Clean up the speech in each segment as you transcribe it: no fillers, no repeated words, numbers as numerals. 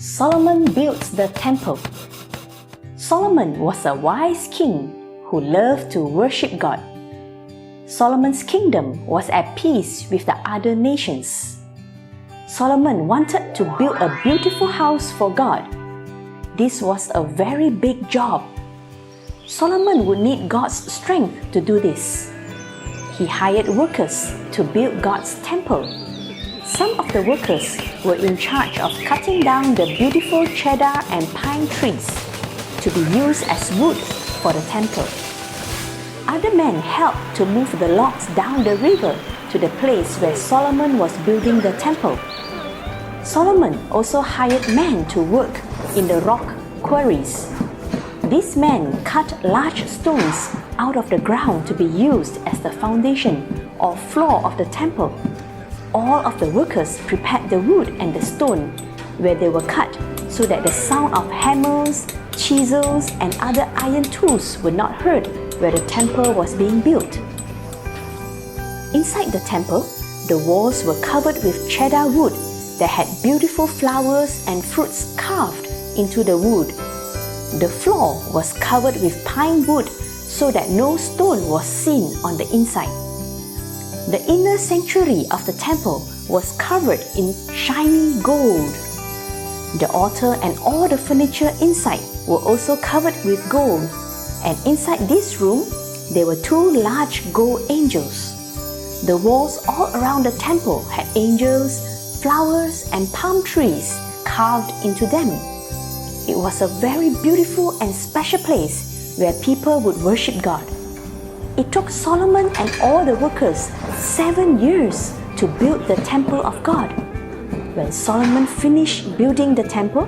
Solomon built the temple. Solomon was a wise king who loved to worship God. Solomon's kingdom was at peace with the other nations. Solomon wanted to build a beautiful house for God. This was a very big job. Solomon would need God's strength to do this. He hired workers to build God's temple. Some of the workers were in charge of cutting down the beautiful cedar and pine trees to be used as wood for the temple. Other men helped to move the logs down the river to the place where Solomon was building the temple. Solomon also hired men to work in the rock quarries. These men cut large stones out of the ground to be used as the foundation or floor of the temple. All of the workers prepared the wood and the stone where they were cut so that the sound of hammers, chisels, and other iron tools were not heard where the temple was being built. Inside the temple, the walls were covered with cedar wood that had beautiful flowers and fruits carved into the wood. The floor was covered with pine wood so that no stone was seen on the inside. The inner sanctuary of the temple was covered in shiny gold. The altar and all the furniture inside were also covered with gold, and inside this room there were 2 large gold angels. The walls all around the temple had angels, flowers, and palm trees carved into them. It was a very beautiful and special place where people would worship God. It took Solomon and all the workers 7 years to build the temple of God. When Solomon finished building the temple,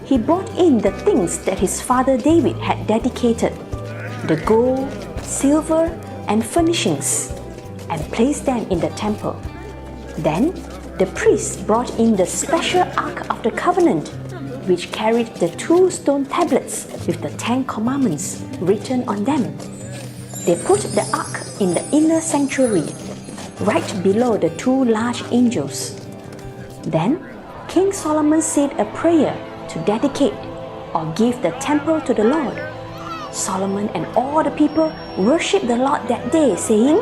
he brought in the things that his father David had dedicated, the gold, silver, and furnishings, and placed them in the temple. Then the priests brought in the special Ark of the Covenant, which carried the 2 stone tablets with the 10 commandments written on them. They put the ark in the inner sanctuary, right below the 2 large angels. Then King Solomon said a prayer to dedicate or give the temple to the Lord. Solomon and all the people worshipped the Lord that day, saying,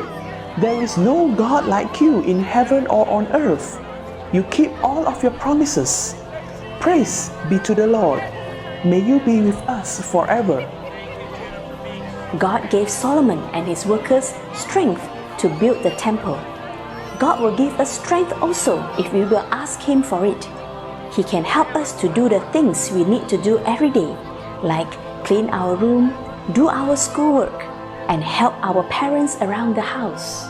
"There is no God like you in heaven or on earth. You keep all of your promises. Praise be to the Lord. May you be with us forever." God gave Solomon and his workers strength to build the temple. God will give us strength also if we will ask Him for it. He can help us to do the things we need to do every day, like clean our room, do our schoolwork, and help our parents around the house.